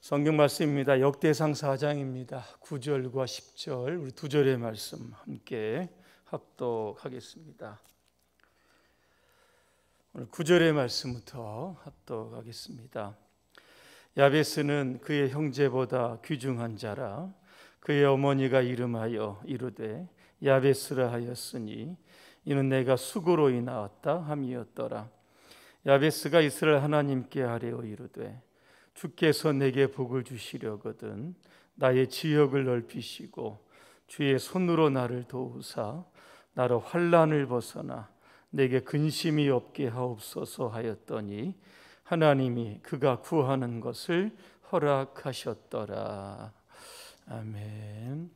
성경 말씀입니다. 역대상 4장입니다. 9절과 10절 우리 두 절의 말씀 함께 합독하겠습니다. 오늘 9절의 말씀부터 합독하겠습니다. 야베스는 그의 형제보다 귀중한 자라. 그의 어머니가 이름하여 이르되 야베스라 하였으니 이는 내가 수고로이 낳았다 함이었더라. 야베스가 이스라엘 하나님께 아뢰어 이르되 주께서 내게 복을 주시려거든 나의 지역을 넓히시고 주의 손으로 나를 도우사 나로 환난을 벗어나 내게 근심이 없게 하옵소서 하였더니 하나님이 그가 구하는 것을 허락하셨더라. 아멘.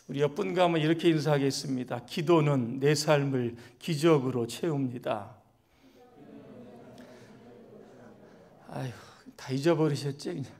우리 옆분과 한번 이렇게 인사하겠습니다. 기도는 내 삶을 기적으로 채웁니다. 아휴, 다 잊어버리셨지? 그냥.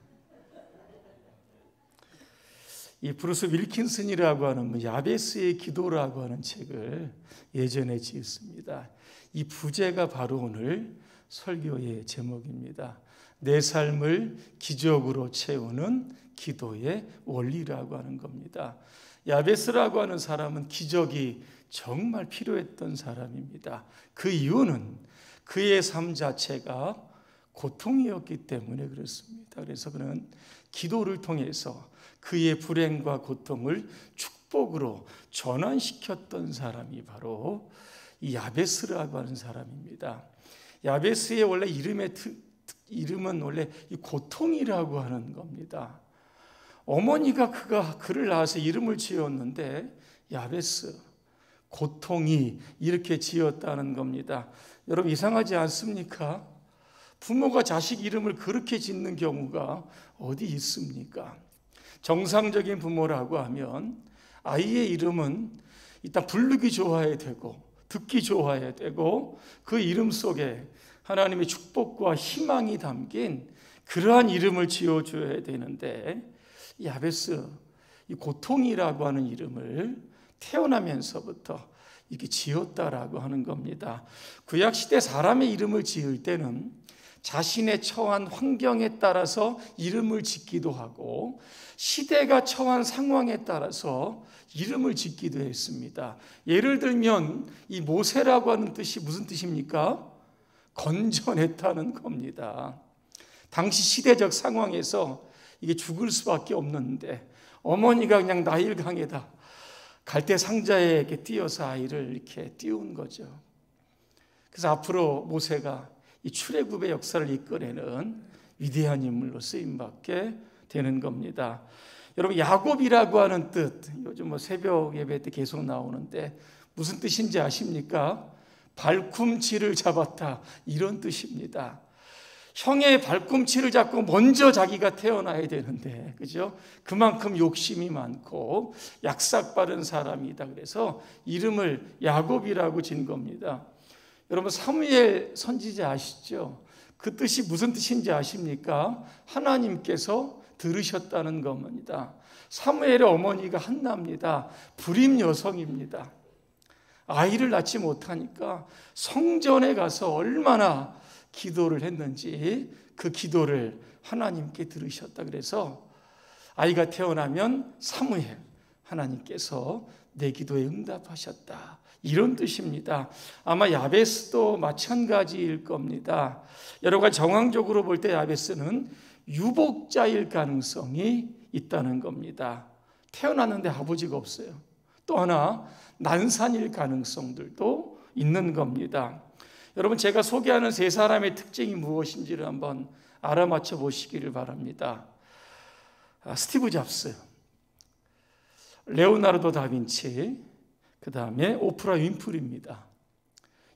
이 브루스 윌킨슨이라고 하는 야베스의 기도라고 하는 책을 예전에 지었습니다. 이 부제가 바로 오늘 설교의 제목입니다. 내 삶을 기적으로 채우는 기도의 원리라고 하는 겁니다. 야베스라고 하는 사람은 기적이 정말 필요했던 사람입니다. 그 이유는 그의 삶 자체가 고통이었기 때문에 그렇습니다. 그래서 그는 기도를 통해서 그의 불행과 고통을 축복으로 전환시켰던 사람이 바로 이 야베스라고 하는 사람입니다. 야베스의 원래 이름은 원래 이 고통이라고 하는 겁니다. 어머니가 그를 낳아서 이름을 지었는데 야베스, 고통이 이렇게 지었다는 겁니다. 여러분 이상하지 않습니까? 부모가 자식 이름을 그렇게 짓는 경우가 어디 있습니까? 정상적인 부모라고 하면 아이의 이름은 일단 부르기 좋아야 되고 듣기 좋아야 되고 그 이름 속에 하나님의 축복과 희망이 담긴 그러한 이름을 지어줘야 되는데 야베스, 이 고통이라고 하는 이름을 태어나면서부터 이렇게 지었다라고 하는 겁니다. 구약시대 사람의 이름을 지을 때는 자신의 처한 환경에 따라서 이름을 짓기도 하고 시대가 처한 상황에 따라서 이름을 짓기도 했습니다. 예를 들면 이 모세라고 하는 뜻이 무슨 뜻입니까? 건져냈다는 겁니다. 당시 시대적 상황에서 이게 죽을 수밖에 없는데 어머니가 그냥 나일강에다 갈대 상자에 이렇게 띄어서 아이를 이렇게 띄운 거죠. 그래서 앞으로 모세가 이 출애굽의 역사를 이끌어내는 위대한 인물로 쓰임받게 되는 겁니다. 여러분 야곱이라고 하는 뜻, 요즘 새벽 예배 때 계속 나오는데 무슨 뜻인지 아십니까? 발꿈치를 잡았다, 이런 뜻입니다. 형의 발꿈치를 잡고 먼저 자기가 태어나야 되는데, 그죠? 그만큼 욕심이 많고 약삭빠른 사람이다. 그래서 이름을 야곱이라고 진 겁니다. 여러분 사무엘 선지자 아시죠? 그 뜻이 무슨 뜻인지 아십니까? 하나님께서 들으셨다는 겁니다. 사무엘의 어머니가 한나입니다. 불임 여성입니다. 아이를 낳지 못하니까 성전에 가서 얼마나 기도를 했는지 그 기도를 하나님께 들으셨다. 그래서 아이가 태어나면 사무엘, 하나님께서 내 기도에 응답하셨다, 이런 뜻입니다. 아마 야베스도 마찬가지일 겁니다. 여러 가지 정황적으로 볼 때 야베스는 유복자일 가능성이 있다는 겁니다. 태어났는데 아버지가 없어요. 또 하나 난산일 가능성들도 있는 겁니다. 여러분 제가 소개하는 세 사람의 특징이 무엇인지를 한번 알아맞혀 보시기를 바랍니다. 스티브 잡스, 레오나르도 다빈치, 그 다음에 오프라 윈프리입니다.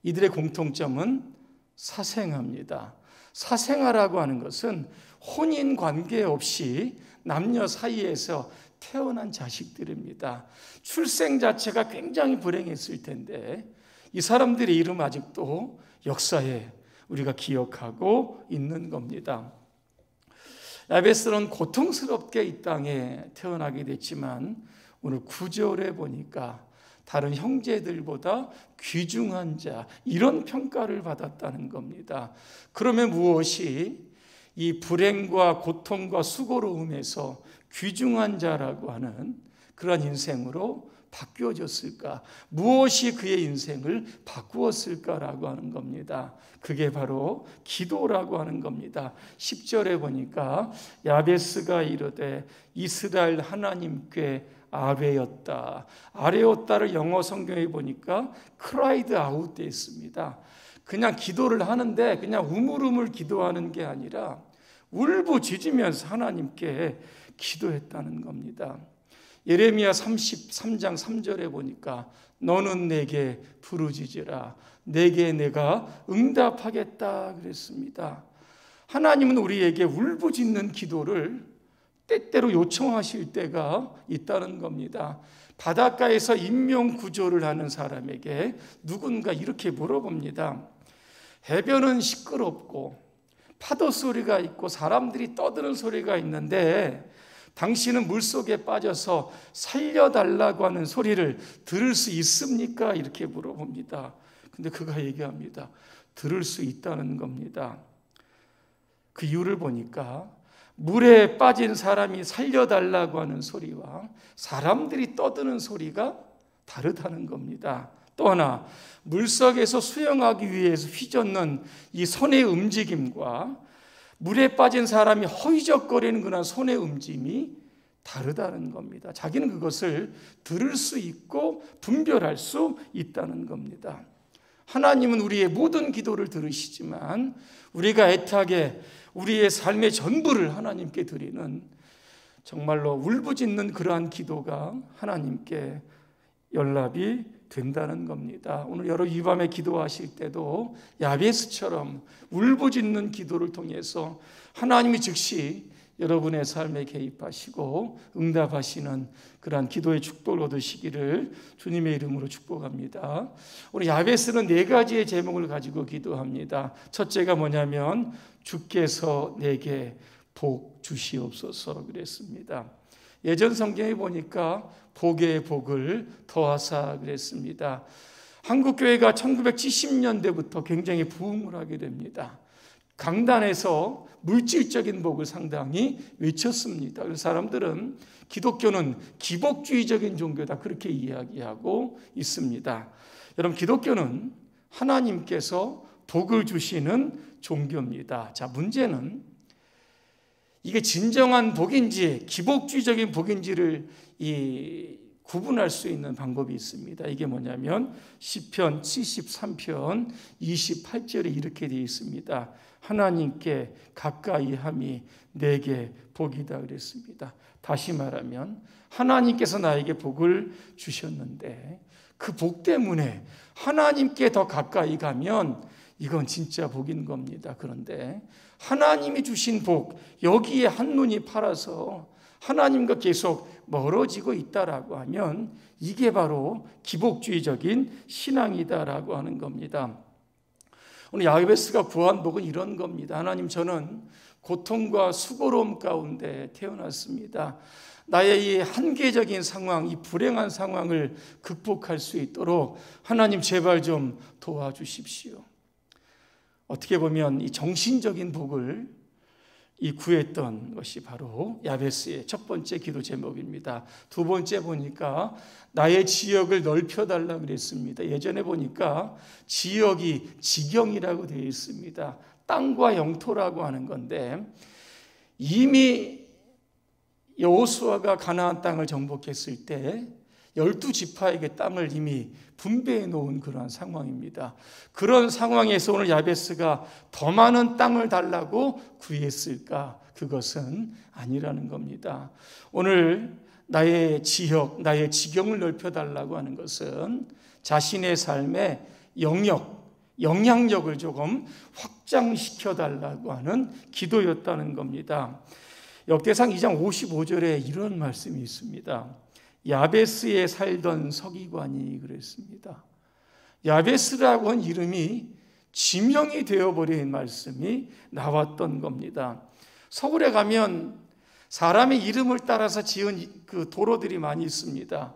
이들의 공통점은 사생아입니다. 사생아라고 하는 것은 혼인 관계 없이 남녀 사이에서 태어난 자식들입니다. 출생 자체가 굉장히 불행했을 텐데 이 사람들의 이름 아직도 역사에 우리가 기억하고 있는 겁니다. 야베스는 고통스럽게 이 땅에 태어나게 됐지만 오늘 9절에 보니까 다른 형제들보다 귀중한 자, 이런 평가를 받았다는 겁니다. 그러면 무엇이 이 불행과 고통과 수고로움에서 귀중한 자라고 하는 그런 인생으로 바뀌어졌을까? 무엇이 그의 인생을 바꾸었을까라고 하는 겁니다. 그게 바로 기도라고 하는 겁니다. 10절에 보니까 야베스가 이르되 이스라엘 하나님께 아뢰었다. 아뢰었다를 영어 성경에 보니까 cried out 되어 있습니다. 그냥 기도를 하는데 그냥 우물우물 기도하는 게 아니라 울부짖으면서 하나님께 기도했다는 겁니다. 예레미야 33장 3절에 보니까 너는 내게 부르짖으라 내게 내가 응답하겠다 그랬습니다. 하나님은 우리에게 울부짖는 기도를 때때로 요청하실 때가 있다는 겁니다. 바닷가에서 인명구조를 하는 사람에게 누군가 이렇게 물어봅니다. 해변은 시끄럽고 파도 소리가 있고 사람들이 떠드는 소리가 있는데 당신은 물속에 빠져서 살려달라고 하는 소리를 들을 수 있습니까? 이렇게 물어봅니다. 근데 그가 얘기합니다. 들을 수 있다는 겁니다. 그 이유를 보니까 물에 빠진 사람이 살려달라고 하는 소리와 사람들이 떠드는 소리가 다르다는 겁니다. 또 하나, 물속에서 수영하기 위해서 휘젓는 이 손의 움직임과 물에 빠진 사람이 허이적거리는 그런 손의 움직임이 다르다는 겁니다. 자기는 그것을 들을 수 있고 분별할 수 있다는 겁니다. 하나님은 우리의 모든 기도를 들으시지만 우리가 애타게 우리의 삶의 전부를 하나님께 드리는 정말로 울부짖는 그러한 기도가 하나님께 연락이 된다는 겁니다. 오늘 여러분 이 밤에 기도하실 때도 야베스처럼 울부짖는 기도를 통해서 하나님이 즉시 여러분의 삶에 개입하시고 응답하시는 그러한 기도의 축복을 얻으시기를 주님의 이름으로 축복합니다. 우리 야베스는 4가지의 제목을 가지고 기도합니다. 첫째가 뭐냐면 주께서 내게 복 주시옵소서 그랬습니다. 예전 성경에 보니까 복의 복을 더하사 그랬습니다. 한국교회가 1970년대부터 굉장히 부흥을 하게 됩니다. 강단에서 물질적인 복을 상당히 외쳤습니다. 그래서 사람들은 기독교는 기복주의적인 종교다 그렇게 이야기하고 있습니다. 여러분 기독교는 하나님께서 복을 주시는 종교입니다. 자, 문제는 이게 진정한 복인지 기복주의적인 복인지를 구분할 수 있는 방법이 있습니다. 이게 뭐냐면 시편 73편 28절에 이렇게 되어 있습니다. 하나님께 가까이 함이 내게 복이다 그랬습니다. 다시 말하면 하나님께서 나에게 복을 주셨는데 그 복 때문에 하나님께 더 가까이 가면 이건 진짜 복인 겁니다. 그런데 하나님이 주신 복, 여기에 한눈이 팔아서 하나님과 계속 멀어지고 있다라고 하면 이게 바로 기복주의적인 신앙이다라고 하는 겁니다. 오늘 야베스가 구한 복은 이런 겁니다. 하나님, 저는 고통과 수고로움 가운데 태어났습니다. 나의 이 한계적인 상황, 이 불행한 상황을 극복할 수 있도록 하나님 제발 좀 도와주십시오. 어떻게 보면 이 정신적인 복을 구했던 것이 바로 야베스의 첫 번째 기도 제목입니다. 두 번째 보니까 나의 지역을 넓혀달라 그랬습니다. 예전에 보니까 지역이 지경이라고 되어 있습니다. 땅과 영토라고 하는 건데 이미 여호수아가 가나안 땅을 정복했을 때 12지파에게 땅을 이미 분배해 놓은 그러한 상황입니다. 그런 상황에서 오늘 야베스가 더 많은 땅을 달라고 구했을까? 그것은 아니라는 겁니다. 오늘 나의 지역, 나의 지경을 넓혀달라고 하는 것은 자신의 삶의 영향력을 조금 확장시켜달라고 하는 기도였다는 겁니다. 역대상 2장 55절에 이런 말씀이 있습니다. 야베스에 살던 서기관이 그랬습니다. 야베스라고 한 이름이 지명이 되어버린 말씀이 나왔던 겁니다. 서울에 가면 사람의 이름을 따라서 지은 그 도로들이 많이 있습니다.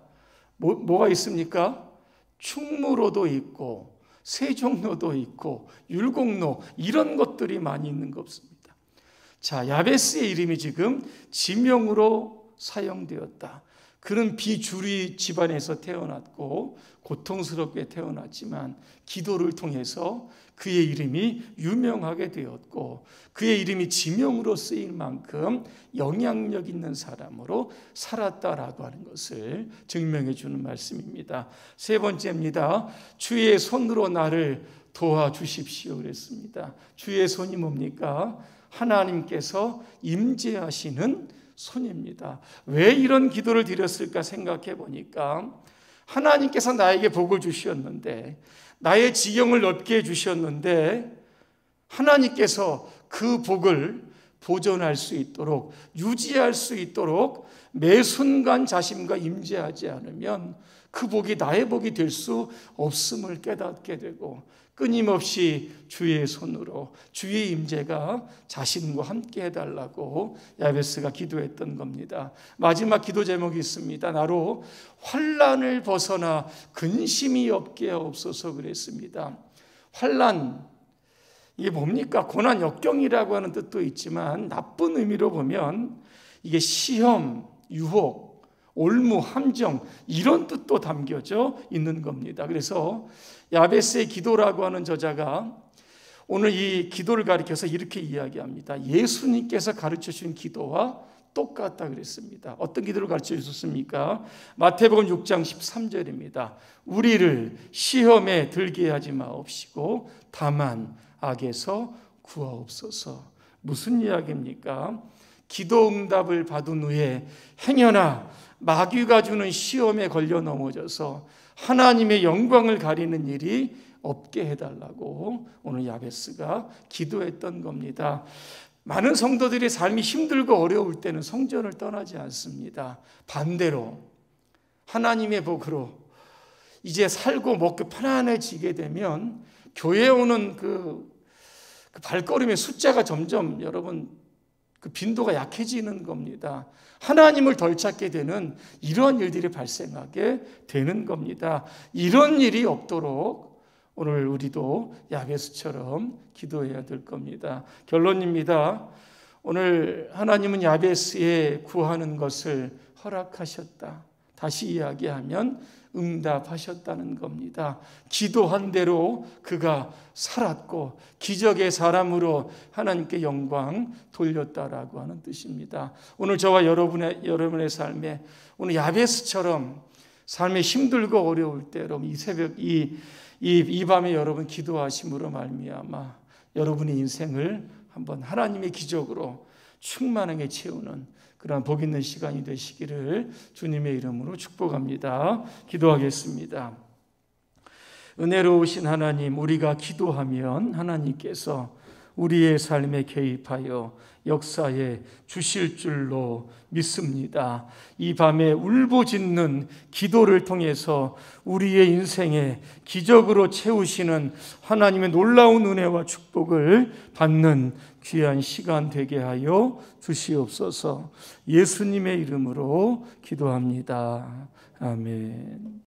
뭐가 있습니까? 충무로도 있고 세종로도 있고 율곡로 이런 것들이 많이 있는 거 없습니다. 자, 야베스의 이름이 지금 지명으로 사용되었다. 그는 비주류 집안에서 태어났고 고통스럽게 태어났지만 기도를 통해서 그의 이름이 유명하게 되었고 그의 이름이 지명으로 쓰일 만큼 영향력 있는 사람으로 살았다라고 하는 것을 증명해 주는 말씀입니다. 세 번째입니다. 주의 손으로 나를 도와주십시오 그랬습니다. 주의 손이 뭡니까? 하나님께서 임재하시는 손입니다. 왜 이런 기도를 드렸을까 생각해 보니까 하나님께서 나에게 복을 주셨는데 나의 지경을 넓게 해주셨는데 하나님께서 그 복을 보존할 수 있도록 유지할 수 있도록 매 순간 자신과 임재하지 않으면 그 복이 나의 복이 될 수 없음을 깨닫게 되고 끊임없이 주의 손으로 주의 임재가 자신과 함께 해달라고 야베스가 기도했던 겁니다. 마지막 기도 제목이 있습니다. 나로 환난을 벗어나 근심이 없게 하옵소서 그랬습니다. 환난, 이게 뭡니까? 고난, 역경이라고 하는 뜻도 있지만 나쁜 의미로 보면 이게 시험, 유혹, 올무, 함정 이런 뜻도 담겨져 있는 겁니다. 그래서 야베스의 기도라고 하는 저자가 오늘 이 기도를 가리켜서 이렇게 이야기합니다. 예수님께서 가르쳐 주신 기도와 똑같다 그랬습니다. 어떤 기도를 가르쳐 주셨습니까? 마태복음 6장 13절입니다. 우리를 시험에 들게 하지 마옵시고 다만 악에서 구하옵소서. 무슨 이야기입니까? 기도 응답을 받은 후에 행여나 마귀가 주는 시험에 걸려 넘어져서 하나님의 영광을 가리는 일이 없게 해달라고 오늘 야베스가 기도했던 겁니다. 많은 성도들의 삶이 힘들고 어려울 때는 성전을 떠나지 않습니다. 반대로 하나님의 복으로 이제 살고 먹고 편안해지게 되면 교회에 오는 그 발걸음의 숫자가 점점 여러분 그 빈도가 약해지는 겁니다. 하나님을 덜 찾게 되는 이러한 일들이 발생하게 되는 겁니다. 이런 일이 없도록 오늘 우리도 야베스처럼 기도해야 될 겁니다. 결론입니다. 오늘 하나님은 야베스의 구하는 것을 허락하셨다. 다시 이야기하면 응답하셨다는 겁니다. 기도한 대로 그가 살았고 기적의 사람으로 하나님께 영광 돌렸다라고 하는 뜻입니다. 오늘 저와 여러분의 삶에 오늘 야베스처럼 삶에 힘들고 어려울 때 여러분 이 새벽 이 밤에 여러분 기도하심으로 말미암아 여러분의 인생을 한번 하나님의 기적으로 충만하게 채우는 그러한 복 있는 시간이 되시기를 주님의 이름으로 축복합니다. 기도하겠습니다. 은혜로우신 하나님, 우리가 기도하면 하나님께서 우리의 삶에 개입하여 역사해 주실 줄로 믿습니다. 이 밤에 울부짖는 기도를 통해서 우리의 인생에 기적으로 채우시는 하나님의 놀라운 은혜와 축복을 받는 귀한 시간 되게 하여 주시옵소서. 예수님의 이름으로 기도합니다. 아멘.